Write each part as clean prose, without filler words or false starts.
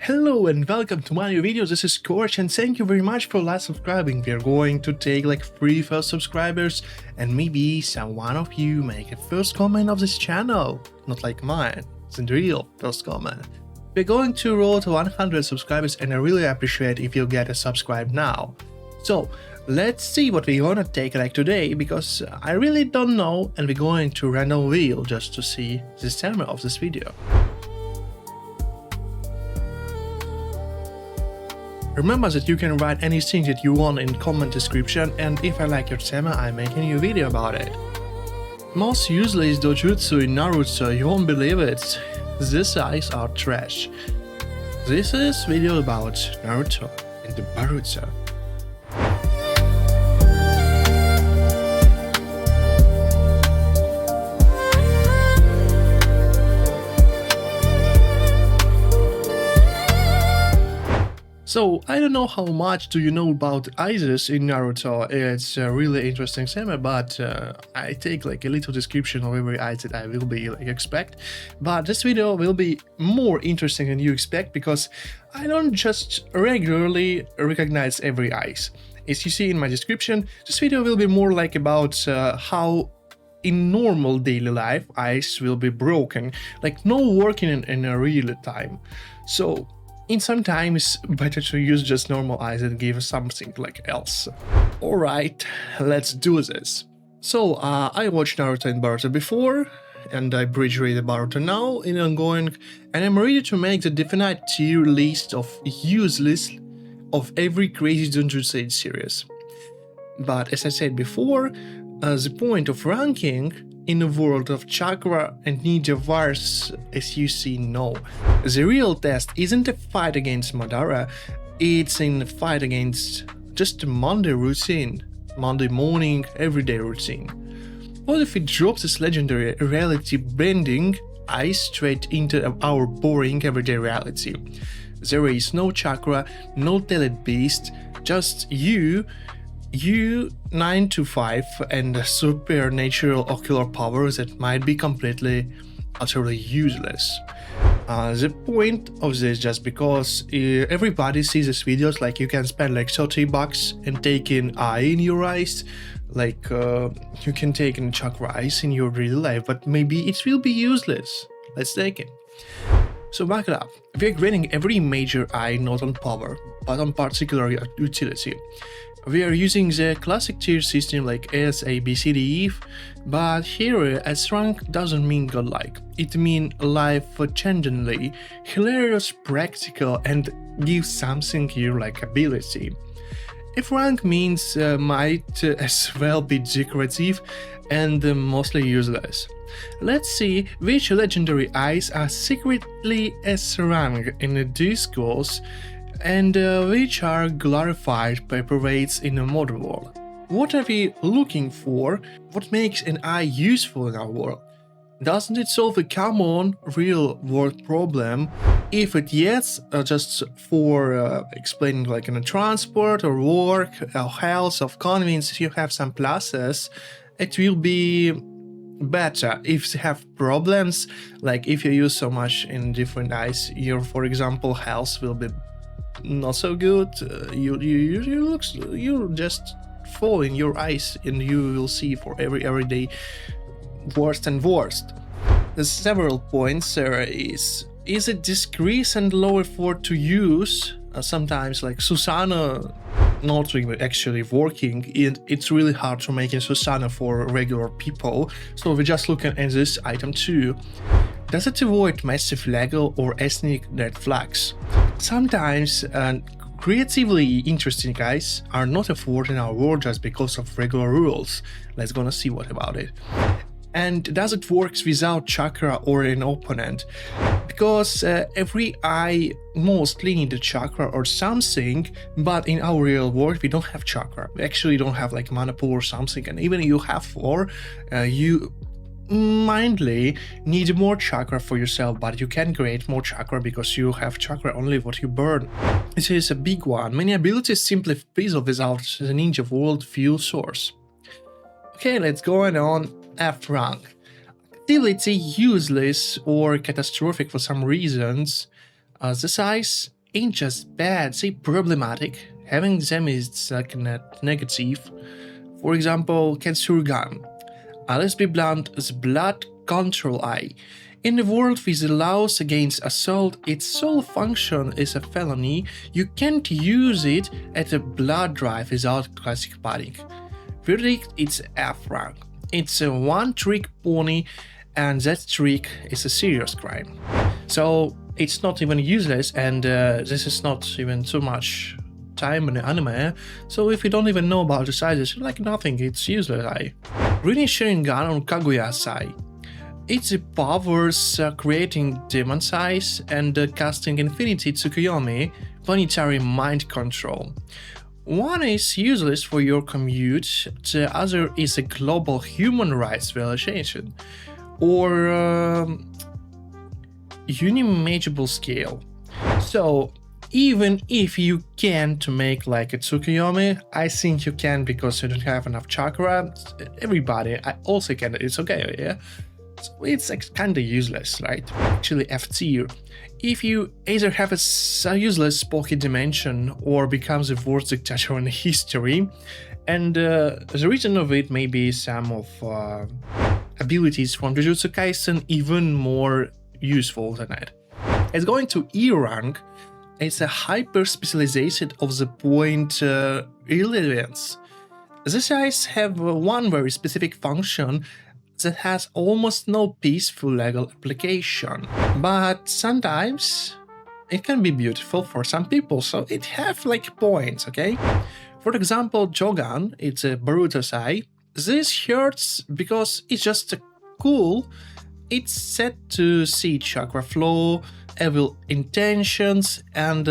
Hello and welcome to my new video. This is Korych and thank you very much for subscribing. We are going to take like 3 first subscribers and maybe one of you make a first comment of this channel. Not like mine, it's a real first comment. We're going to roll to 100 subscribers and I really appreciate if you get a subscribe now. So let's see what we're gonna take like today, because I really don't know, and we're going to random wheel just to see the timer of this video. Remember that you can write anything that you want in comment description, and if I like your theme, I make a new video about it. Most useless dojutsu in Naruto, you won't believe it. These eyes are trash. This is video about Naruto and the Boruto. So, I don't know how much do you know about ISIS in Naruto. It's a really interesting theme, but I take like a little description of every ice that I will be like expect. But this video will be more interesting than you expect, because I don't just regularly recognize every ice. As you see in my description, this video will be more like about how in normal daily life ice will be broken, like no working in a real time. So in some time it's better to use just normal eyes and give something like else. Alright, let's do this. So I watched Naruto and Boruto before, and I bridge read Boruto now in ongoing, and I'm ready to make the definite tier list of useless of every crazy dojutsu series. But as I said before, the point of ranking in the world of chakra and ninja wars, as you see, no. The real test isn't a fight against Madara, it's a fight against just a Monday routine, Monday morning, everyday routine. What if it drops this legendary reality bending ice straight into our boring everyday reality? There is no chakra, no tailed beast, just you 9 to 5 and supernatural ocular powers that might be completely, utterly useless. The point of this, just because everybody sees these videos, like you can spend like $30 and take an eye in your eyes, like you can take a chakra eyes in your real life, but maybe it will be useless. Let's take it. So back it up. We're grading every major eye not on power, but on particular utility. We are using the classic tier system like S, A, B, C, D, E, but here S rank doesn't mean godlike. It means life-changingly, hilarious, practical, and gives something here like ability. F rank means might as well be decorative and mostly useless. Let's see which legendary eyes are secretly S rank in the discourse, and which are glorified paperweights in the modern world. What are we looking for? What makes an eye useful in our world? Doesn't it solve a common real-world problem? If it yes, just for explaining like in a transport or work, or health, or convenience, you have some pluses, it will be better. If you have problems, like if you use so much in different eyes, your, for example, health will be not so good, you just fall in your eyes and you will see for every day worst and worst. There's several points. There is it decrease and low effort to use? Sometimes like Susanna not actually working, and it's really hard to make a Susanna for regular people, so we're just looking at this item too. Does it avoid massive legal or ethnic red flags? Sometimes creatively interesting guys are not afforded in our world just because of regular rules. Let's gonna see what about it. And does it works without chakra or an opponent? Because every eye mostly need a chakra or something, but in our real world we don't have chakra. We actually don't have like mana pool or something, and even if you have 4, you mindly need more chakra for yourself, but you can create more chakra because you have chakra only what you burn. This is a big one. Many abilities simply fizzle without the ninja world fuel source. Okay, let's go on F rank. Activity useless or catastrophic for some reasons. The size ain't just bad, say problematic. Having them is like net negative. For example, Sharingan. Let's be blunt, is blood control eye. In a world with laws against assault, its sole function is a felony. You can't use it at a blood drive without classic panic. Verdict, it's F rank. It's a one-trick pony, and that trick is a serious crime. So it's not even useless, and this is not even too much time in the anime, so if you don't even know about the sizes, like nothing, it's useless. Rinnegan Sharingan on Kaguya's side. Its powers creating demon size and casting Infinity Tsukuyomi, planetary mind control. One is useless for your commute, the other is a global human rights violation, or unimaginable scale. So even if you can't make like a Tsukuyomi, I think you can because you don't have enough chakra. Everybody, I also can, it's okay, yeah? So it's kinda useless, right? Actually F tier. If you either have a useless pocket dimension or becomes the worst dictator in history, and the reason of it may be some of abilities from Jujutsu Kaisen even more useful than that. It's going to E rank. It's a hyper-specialization of the point irrelevance. These eyes have one very specific function that has almost no peaceful legal application, but sometimes it can be beautiful for some people, so it have like points, okay? For example, Jōgan, it's a Boruto sai. This hurts because it's just cool. It's set to see chakra flow, evil intentions, and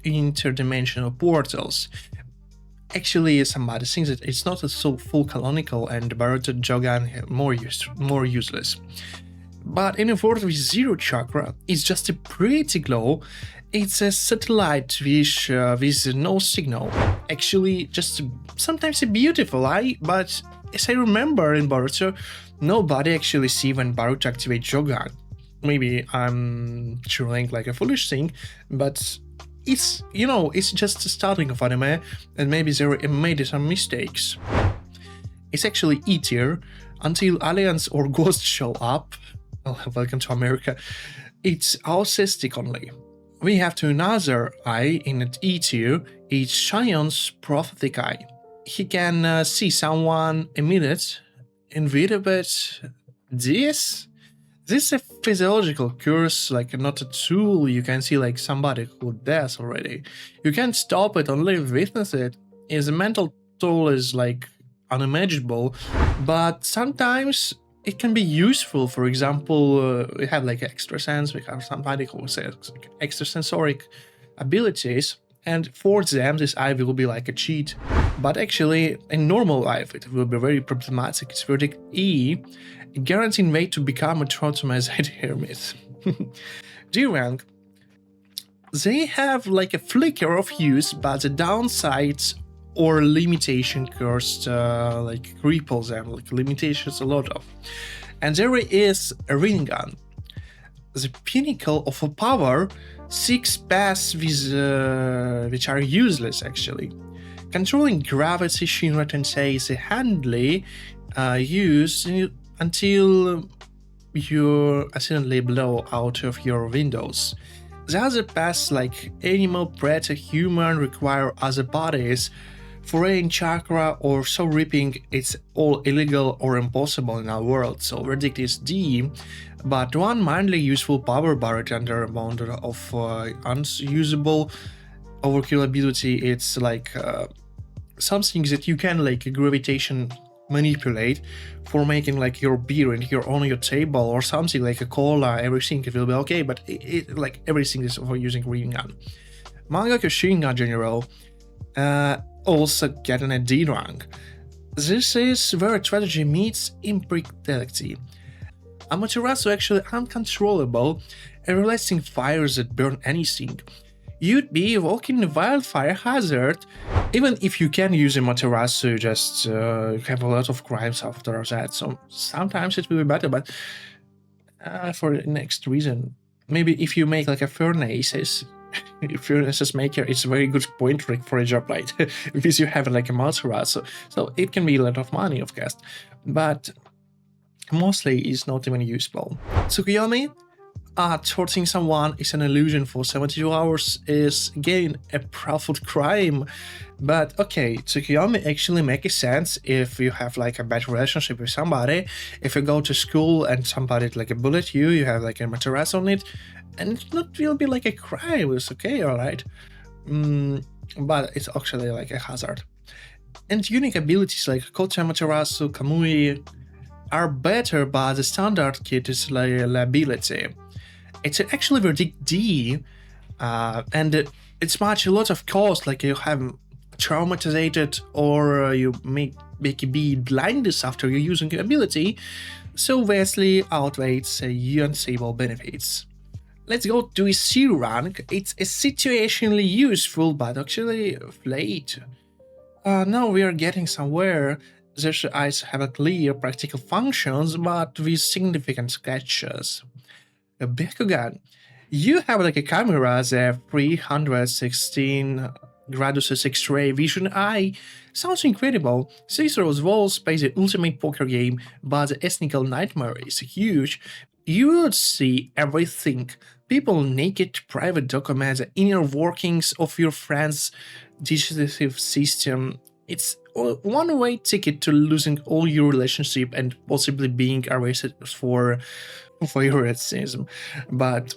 interdimensional portals. Actually, somebody thinks that it's not so full canonical and Boruto Jōgan more useless. But in a world with zero chakra, it's just a pretty glow. It's a satellite wish with no signal. Actually, just sometimes a beautiful eye, but as I remember in Boruto, nobody actually see when Boruto activates Jōgan. Maybe I'm trolling like a foolish thing, but it's, you know, it's just the starting of anime, and maybe they made some mistakes. It's actually E tier until aliens or ghosts show up. Well, welcome to America. It's autistic only. We have to another eye in an E tier. It's Shion's prophetic eye. He can see someone a minute, invade, but this is a physiological curse, like not a tool. You can see like somebody who dies already. You can't stop it, only witness it. His mental toll is like unimaginable, but sometimes it can be useful. For example, we have like extra sense, we have somebody who says like extrasensoric abilities, and for them this eye will be like a cheat. But actually, in normal life, it will be very problematic. It's verdict E, a guaranteed way to become a traumatized hermit. D rank. They have like a flicker of use, but the downsides or limitation curse like repel them, like limitations a lot of. And there is a Rinnegan, the pinnacle of a power, 6 paths with, which are useless actually. Controlling gravity, Shinra Tensei is handily used until you accidentally blow out of your windows. The other paths like animal, predator, human require other bodies. Foreign chakra or soul reaping, it's all illegal or impossible in our world, so verdict is D. But one mildly useful power buried under a bound of unusable overkill ability, it's like something that you can like gravitation manipulate for making like your beer and you're on your table or something like a cola, everything it will be okay, but it like everything is for using Rinnegan. Mangaka Sharingan General also getting a D rank. This is where strategy meets impracticality. Amaterasu actually uncontrollable and releasing fires that burn anything. You'd be walking a wildfire hazard. Even if you can use Amaterasu, just have a lot of crimes after that, so sometimes it will be better, but for the next reason, maybe if you make like a furnaces, if you're an SS maker, it's a very good point trick for a job, right? Because you have like a mozzarella, so it can be a lot of money, of course, but mostly it's not even useful. Tsukuyomi, torturing someone is an illusion for 72 hours is again a powerful crime. But okay, Tsukuyomi actually makes sense if you have like a bad relationship with somebody. If you go to school and somebody like a bullet you, you have like a materials on it, and it not will be like a crime. It's okay, alright. But it's actually like a hazard. And unique abilities like Kocha, Materasu, Kamui are better, but the standard kit is like a liability. It's actually verdict D, and it's much a lot of cost, like you have traumatized or you make be blindness after you're using your ability, so vastly outweighs unstable benefits. Let's go to a C rank. It's a situationally useful, but actually late. Now we are getting somewhere. These eyes have a clear practical functions, but with significant sketches. A Byakugan. You have like a camera, the 316 graduses X-ray vision eye. Sounds incredible. Cicero's Walls plays the ultimate poker game, but the ethnical nightmare is huge. You would see everything. People naked, private documents, the inner workings of your friend's digestive system. It's a one-way ticket to losing all your relationship and possibly being arrested for your racism. But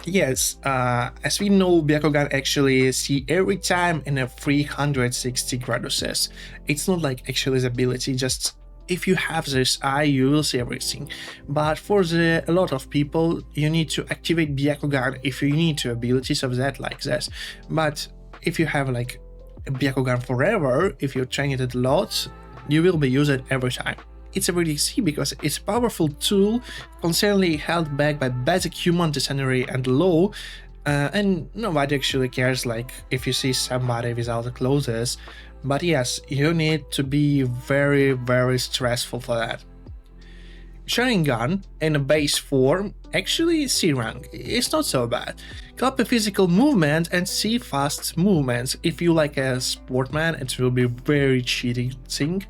yes, as we know, Byakugan actually see every time in a 360 graduses. It's not like actually the ability, just if you have this eye, you will see everything. But for a lot of people, you need to activate Byakugan if you need to abilities of that like this. But if you have like a Byakugan forever, if you train it a lot, you will be used every time. It's a really C because it's a powerful tool constantly held back by basic human decency and law, and nobody actually cares like if you see somebody without clothes. But yes, you need to be very, very stressful for that. Sharingan in a base form, actually C rank, it's not so bad. Copy physical movement and see fast movements. If you like a sportman, it will be very cheating thing.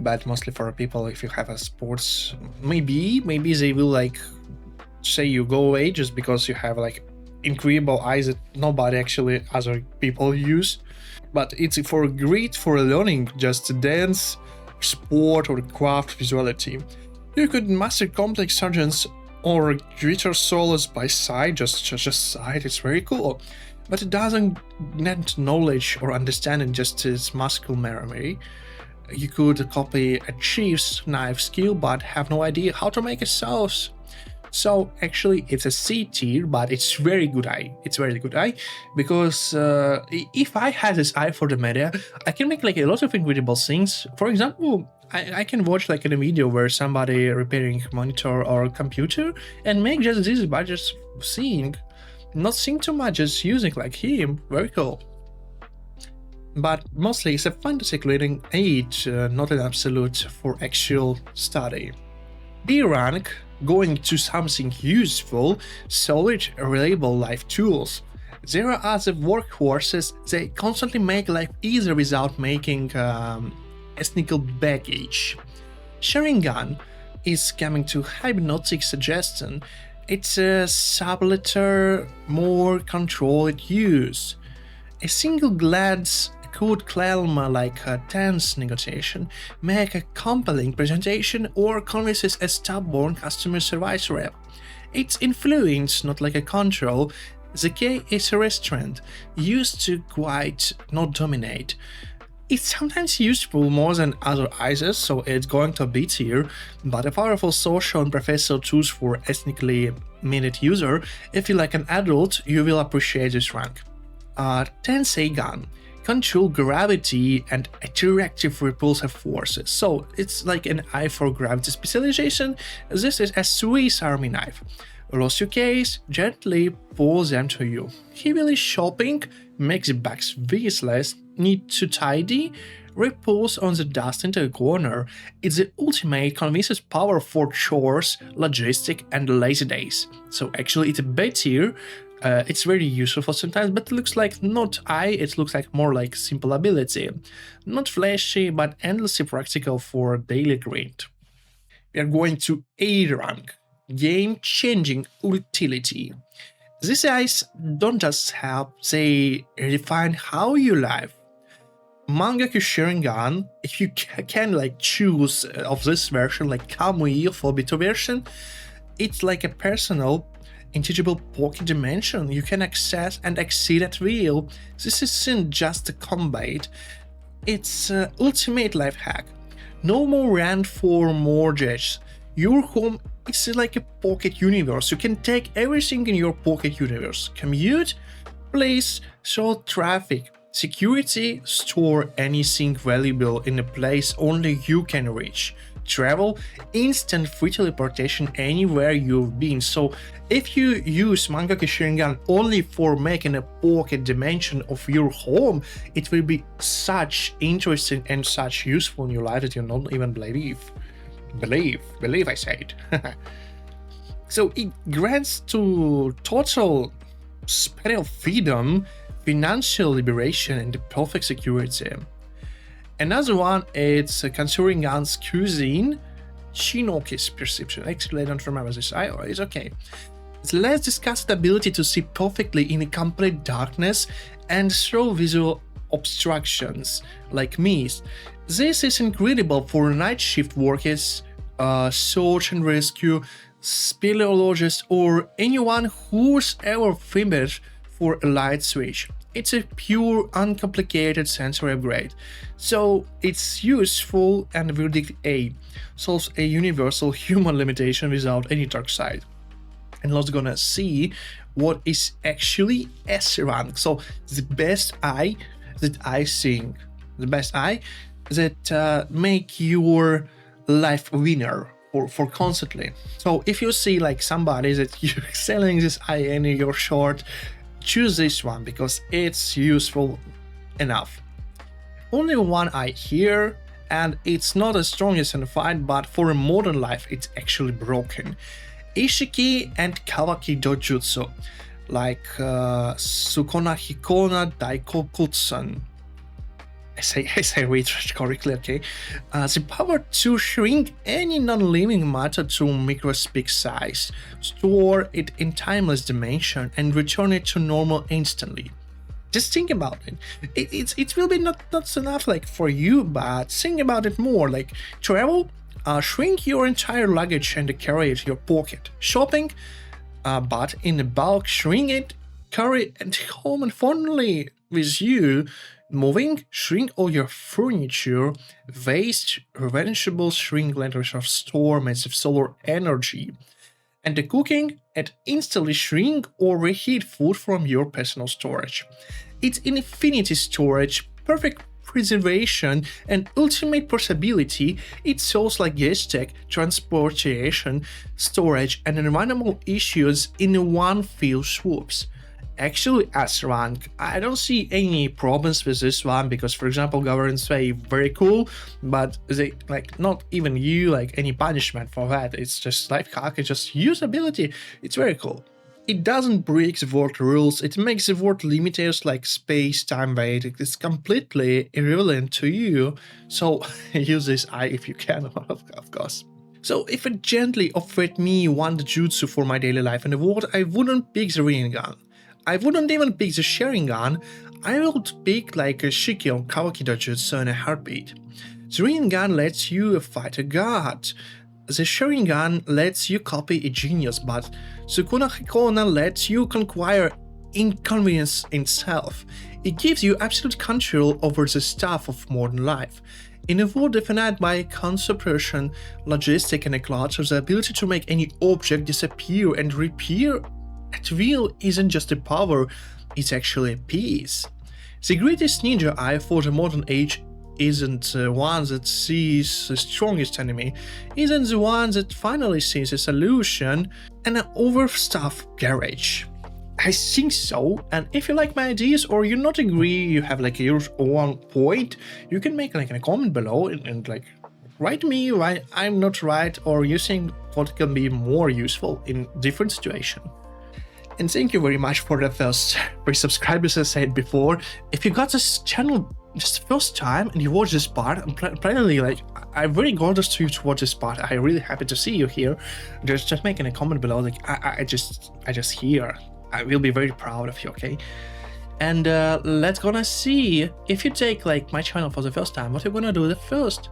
But mostly for people, if you have a sports, maybe they will like say you go away just because you have like incredible eyes that nobody actually other people use. But it's for great for learning just dance, sport or craft visuality. You could master complex surgeons or greater solos by sight, just sight, it's very cool. But it doesn't net knowledge or understanding, just its muscle memory. You could copy a chief's knife skill but have no idea how to make a sauce. So actually it's a C tier, but it's very good eye. It's very good eye because if I had this eye for the media, I can make like a lot of incredible things. For example, I can watch like in a video where somebody repairing monitor or computer and make just this by just seeing, not seeing too much, just using like him. Very cool. But mostly it's a fantasy reading aid, not an absolute for actual study. B rank, going to something useful, solid, reliable life tools. There are other workhorses, they constantly make life easier without making ethnical baggage. Sharingan is coming to hypnotic suggestion. It's a subtler, more controlled use. A single glance could calm like a tense negotiation, make a compelling presentation, or convinces a stubborn customer service rep. It's influence, not like a control. The key is a restraint, used to guide, not dominate. It's sometimes useful more than other ISIS, so it's going to be tier, but a powerful social and professional tools for ethnically minded user. If you like an adult, you will appreciate this rank. Tensei Gun. Control gravity and attractive repulsive forces. So it's like an eye for gravity specialization. This is a Swiss army knife. Lost your case, gently pull them to you. Heavily shopping makes the bags useless, need to tidy, repulse on the dust into a corner. It's the ultimate convinces power for chores, logistic and lazy days. So actually it's a bit tier. It's very useful for sometimes, but it looks like not it looks like more like simple ability. Not flashy, but endlessly practical for daily grind. We are going to A rank, game-changing utility. These eyes don't just help, they redefine how you live. Mangaku Sharingan, if you can like choose of this version, like Kamui for Bito version, it's like a personal, intangible pocket dimension you can access and exceed at will. This isn't just a combat, it's ultimate life hack. No more rent for mortgage. Your home is like a pocket universe. You can take everything in your pocket universe. Commute, place, solve traffic, security, store anything valuable in a place only you can reach. Travel, instant free teleportation anywhere you've been. So if you use Mangaku Sharingan only for making a pocket dimension of your home, it will be such interesting and such useful in your life that you don't even believe I said. So it grants to total spatial freedom, financial liberation, and the perfect security. Another one, it's considering Gan's cuisine, Shinoki's perception. Actually, I don't remember this. It's okay. Let's discuss the ability to see perfectly in complete darkness and through visual obstructions like mist. This is incredible for night shift workers, search and rescue, speleologists, or anyone who's ever finished for a light switch. It's a pure, uncomplicated sensory upgrade, so it's useful and verdict A, solves a universal human limitation without any dark side. And let's gonna see what is actually S rank. So the best eye that I think, the best eye that make your life winner for constantly. So if you see like somebody that you're selling this eye in your short, choose this one because it's useful enough. Only one eye here, and it's not as strong as in a fight, but for a modern life it's actually broken. Ishiki and Kawaki dojutsu, like Sukona Hikona Daikokutsun. I say read correctly, okay? The power to shrink any non-living matter to microscopic size, store it in timeless dimension, and return it to normal instantly. Just think about it. It will be not enough like for you, but think about it more. Like travel, shrink your entire luggage and carry it in your pocket. Shopping, but in bulk, shrink it, carry it home and fondly with you. Moving, shrink all your furniture, waste, vegetables, shrink letters of store massive solar energy. And the cooking, and instantly shrink or reheat food from your personal storage. It's infinity storage, perfect preservation, and ultimate portability. It solves logistic, transportation, storage, and environmental issues in one fell swoops. Actually, S rank, I don't see any problems with this one because, for example, governments say very cool, but they like not even you like any punishment for that. It's just life hack, it's just usability. It's very cool. It doesn't break the world rules. It makes the world limiters like space, time, weight. It's completely irrelevant to you. So use this eye if you can, of course. So if it gently offered me one dojutsu for my daily life in the world, I wouldn't pick the Rinnegan. I wouldn't even pick the Sharingan. I would pick like a Shiki or Kawaki dojutsu in a heartbeat. The Rinnegan lets you fight a god. The Sharingan lets you copy a genius, but Sukuna Hikona lets you conquer inconvenience itself. It gives you absolute control over the stuff of modern life. In a world defined by concentration, logistic, and ecology, the ability to make any object disappear and reappear at will isn't just a power, it's actually a piece. The greatest ninja eye for the modern age isn't the one that sees the strongest enemy, isn't the one that finally sees a solution and an overstuffed garage. I think so, and if you like my ideas or you not agree, you have like your own point, you can make like a comment below and like write me why I'm not right or you think what can be more useful in different situation. And thank you very much for the first 3 subscribers, as I said before. If you got this channel just first time and you watch this part, I'm planning like, I'm very gorgeous to you to watch this part. I'm really happy to see you here. Just making a comment below, like I just here. I will be very proud of you, okay? And let's gonna see if you take like my channel for the first time, what you're gonna do the first.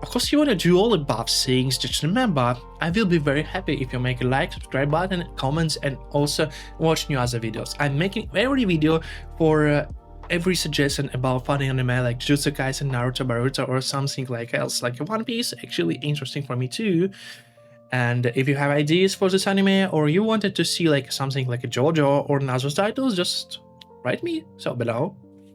Of course, you want to do all above things. Just remember, I will be very happy if you make a like, subscribe button, comments, and also watch new other videos. I'm making every video for every suggestion about funny anime like Jujutsu Kaisen, Naruto, Boruto, or something like else, like One Piece. Actually interesting for me too. And if you have ideas for this anime, or you wanted to see like something like a JoJo or another titles, just write me so below.